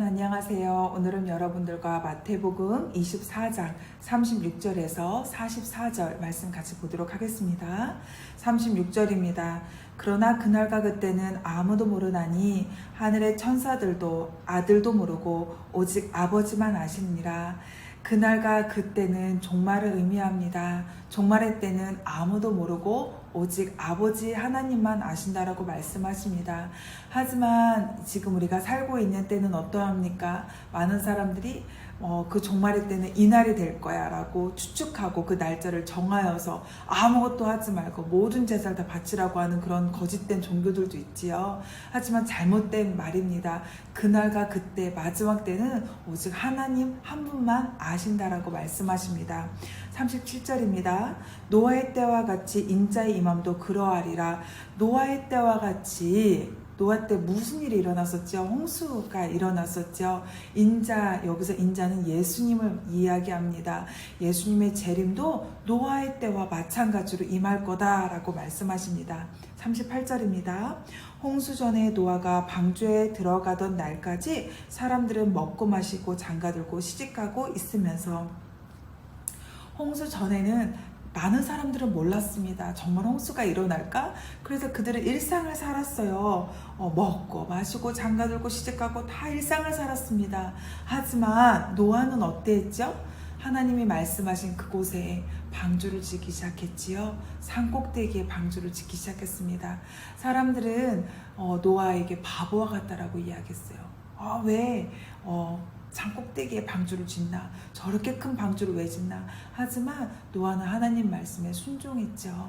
여러분 안녕하세요. 오늘은 여러분들과 마태복음 24장 36절에서 44절 말씀 같이 보도록 하겠습니다. 36절입니다. 그러나 그날과 그때는 아무도 모르나니 하늘의 천사들도 아들도 모르고 오직 아버지만 아시니라. 그날과 그때는 종말을 의미합니다. 종말의 때는 아무도 모르고 오직 아버지 하나님만 아신다라고 말씀하십니다. 하지만 지금 우리가 살고 있는 때는 어떠합니까? 많은 사람들이 그 종말의 때는 이날이 될 거야 라고 추측하고 그 날짜를 정하여서 아무것도 하지 말고 모든 제사를 다 바치라고 하는 그런 거짓된 종교들도 있지요. 하지만 잘못된 말입니다. 그날과 그때 마지막 때는 오직 하나님 한 분만 아신다라고 말씀하십니다. 37절입니다. 노아의 때와 같이 인자의 임함도 그러하리라. 노아의 때와 같이 노아 때 무슨 일이 일어났었죠? 홍수가 일어났었죠. 여기서 인자는 예수님을 이야기합니다. 예수님의 재림도 노아의 때와 마찬가지로 임할 거다라고 말씀하십니다. 38절입니다. 홍수 전에 노아가 방주에 들어가던 날까지 사람들은 먹고 마시고 장가들고 시집가고 있으면서 홍수 전에는 많은 사람들은 몰랐습니다. 정말 홍수가 일어날까? 그래서 그들은 일상을 살았어요. 먹고 마시고 장가들고 시집가고 다 일상을 살았습니다. 하지만 노아는 어땠죠? 하나님이 말씀하신 그곳에 방주를 짓기 시작했지요. 산꼭대기에 방주를 짓기 시작했습니다. 사람들은 노아에게 바보와 같다라고 이야기했어요. 왜 산꼭대기에 방주를 짓나? 저렇게 큰 방주를 왜 짓나? 하지만 노아는 하나님 말씀에 순종했죠.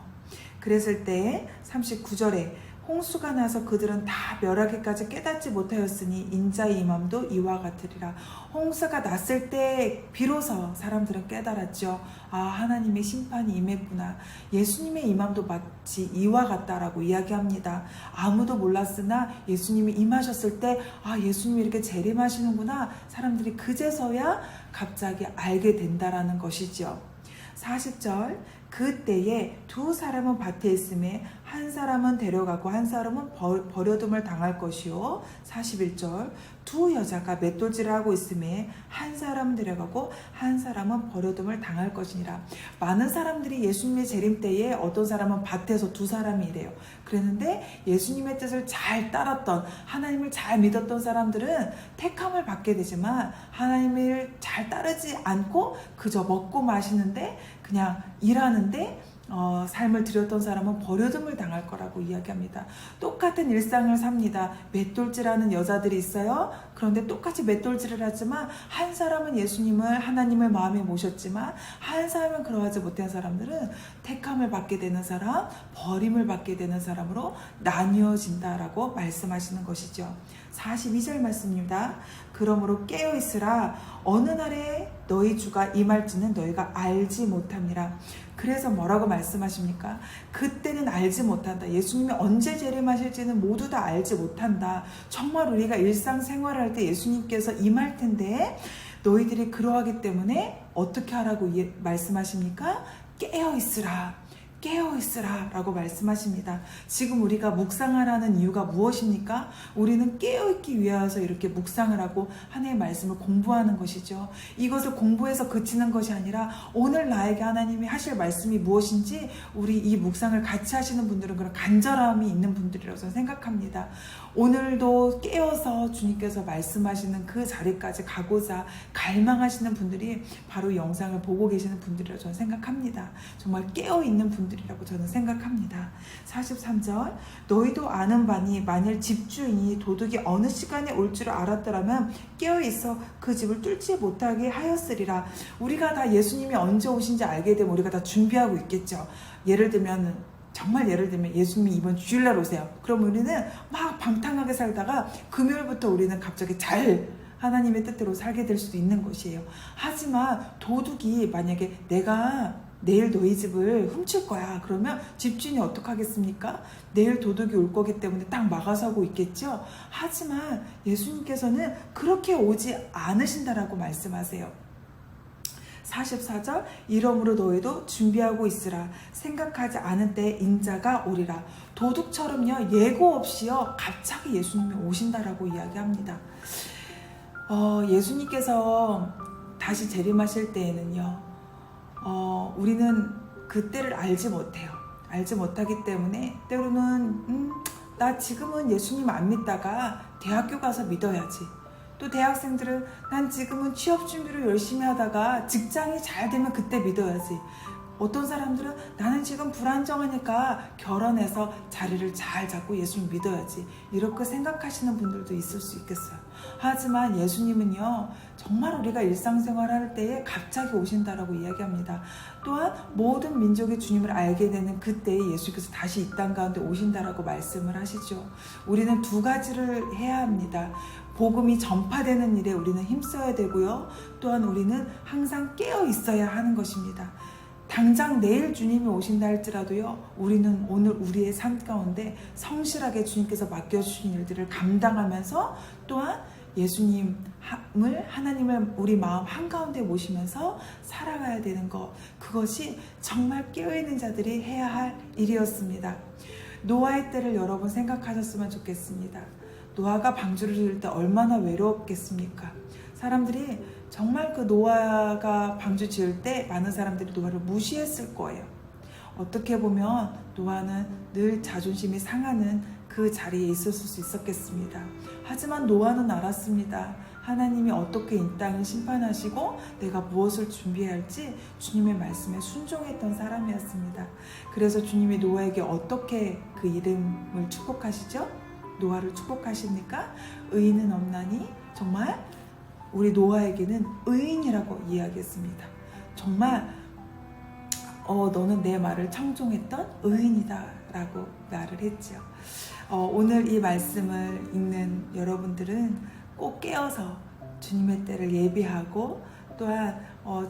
그랬을 때 39절에 홍수가 나서 그들은 다 멸하기까지 깨닫지 못하였으니 인자의 임함도 이와 같으리라. 홍수가 났을 때 비로소 사람들은 깨달았죠. 하나님의 심판이 임했구나. 예수님의 임함도 마치 이와 같다라고 이야기합니다. 아무도 몰랐으나 예수님이 임하셨을 때 예수님이 이렇게 재림하시는구나. 사람들이 그제서야 갑자기 알게 된다라는 것이죠. 40절 그때에 두 사람은 밭에 있음에 한 사람은 데려가고 한 사람은 버려둠을 당할 것이요. 41절 두 여자가 맷돌질을 하고 있음에 한 사람은 데려가고 한 사람은 버려둠을 당할 것이니라. 많은 사람들이 예수님의 재림 때에 어떤 사람은 밭에서 두 사람이 이래요. 그랬는데 예수님의 뜻을 잘 따랐던 하나님을 잘 믿었던 사람들은 택함을 받게 되지만 하나님을 잘 따르지 않고 그저 먹고 마시는데 그냥 일하는데 삶을 들였던 사람은 버려둠을 당할 거라고 이야기합니다. 똑같은 일상을 삽니다. 맷돌질하는 여자들이 있어요. 그런데 똑같이 맷돌질을 하지만 한 사람은 예수님을 하나님을 마음에 모셨지만 한 사람은 그러하지 못한 사람들은 택함을 받게 되는 사람, 버림을 받게 되는 사람으로 나뉘어진다라고 말씀하시는 것이죠. 42절 말씀입니다. 그러므로 깨어있으라. 어느 날에 너희 주가 임할지는 너희가 알지 못함이라. 그래서 뭐라고 말씀하십니까? 그때는 알지 못한다. 예수님이 언제 재림하실지는 모두 다 알지 못한다. 정말 우리가 일상생활할 때 예수님께서 임할 텐데 너희들이 그러하기 때문에 어떻게 하라고 말씀하십니까? 깨어있으라. 깨어있으라 라고 말씀하십니다. 지금 우리가 묵상하라는 이유가 무엇입니까? 우리는 깨어있기 위해서 이렇게 묵상을 하고 하나님의 말씀을 공부하는 것이죠. 이것을 공부해서 그치는 것이 아니라 오늘 나에게 하나님이 하실 말씀이 무엇인지 우리 이 묵상을 같이 하시는 분들은 그런 간절함이 있는 분들이라고 저는 생각합니다. 오늘도 깨어서 주님께서 말씀하시는 그 자리까지 가고자 갈망하시는 분들이 바로 이 영상을 보고 계시는 분들이라고 저는 생각합니다. 정말 깨어있는 분들이라고 저는 생각합니다. 43절 너희도 아는 바니 만일 집주인이 도둑이 어느 시간에 올 줄 알았더라면 깨어있어 그 집을 뚫지 못하게 하였으리라. 우리가 다 예수님이 언제 오신지 알게 되면 우리가 다 준비하고 있겠죠. 예를 들면 예수님이 이번 주일날 오세요. 그럼 우리는 막 방탕하게 살다가 금요일부터 우리는 갑자기 잘 하나님의 뜻대로 살게 될 수도 있는 것이에요. 하지만 도둑이 만약에 내가 내일 너희 집을 훔칠 거야. 그러면 집주인이 어떡하겠습니까? 내일 도둑이 올 거기 때문에 딱 막아서고 있겠죠. 하지만 예수님께서는 그렇게 오지 않으신다라고 말씀하세요. 44절 이러므로 너희도 준비하고 있으라. 생각하지 않은 때에 인자가 오리라. 도둑처럼요 예고 없이요 갑자기 예수님이 오신다라고 이야기합니다. 예수님께서 다시 재림하실 때에는요, 우리는 그때를 알지 못해요. 알지 못하기 때문에 때로는 나 지금은 예수님 안 믿다가 대학교 가서 믿어야지. 또 대학생들은 난 지금은 취업 준비를 열심히 하다가 직장이 잘 되면 그때 믿어야지. 어떤 사람들은 나는 지금 불안정하니까 결혼해서 자리를 잘 잡고 예수님 믿어야지. 이렇게 생각하시는 분들도 있을 수 있겠어요. 하지만 예수님은요, 정말 우리가 일상생활 할 때에 갑자기 오신다라고 이야기합니다. 또한 모든 민족이 주님을 알게 되는 그때에 예수께서 다시 이 땅 가운데 오신다라고 말씀을 하시죠. 우리는 두 가지를 해야 합니다. 복음이 전파되는 일에 우리는 힘써야 되고요. 또한 우리는 항상 깨어 있어야 하는 것입니다. 당장 내일 주님이 오신다 할지라도요, 우리는 오늘 우리의 삶 가운데 성실하게 주님께서 맡겨주신 일들을 감당하면서 또한 예수님을, 하나님을 우리 마음 한가운데 모시면서 살아가야 되는 것, 그것이 정말 깨어있는 자들이 해야 할 일이었습니다. 노아의 때를 여러분 생각하셨으면 좋겠습니다. 노아가 방주를 지을 때 얼마나 외로웠겠습니까? 사람들이 정말 그 노아가 방주 지을 때 많은 사람들이 노아를 무시했을 거예요. 어떻게 보면 노아는 늘 자존심이 상하는 그 자리에 있었을 수 있었겠습니다. 하지만 노아는 알았습니다. 하나님이 어떻게 이 땅을 심판하시고 내가 무엇을 준비해야 할지 주님의 말씀에 순종했던 사람이었습니다. 그래서 주님이 노아에게 어떻게 그 이름을 축복하시죠? 노아를 축복하십니까? 의인은 없나니, 정말 우리 노아에게는 의인이라고 이야기했습니다. 정말 너는 내 말을 청종했던 의인이다 라고 말을 했죠. 오늘 이 말씀을 읽는 여러분들은 꼭 깨어서 주님의 때를 예비하고 또한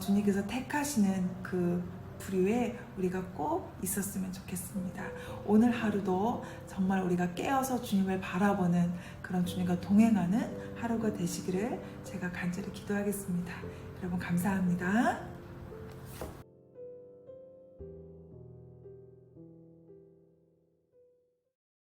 주님께서 택하시는 그 부류에 우리가 꼭 있었으면 좋겠습니다. 오늘 하루도 정말 우리가 깨어서 주님을 바라보는 그런 주님과 동행하는 하루가 되시기를 제가 간절히 기도하겠습니다. 여러분 감사합니다.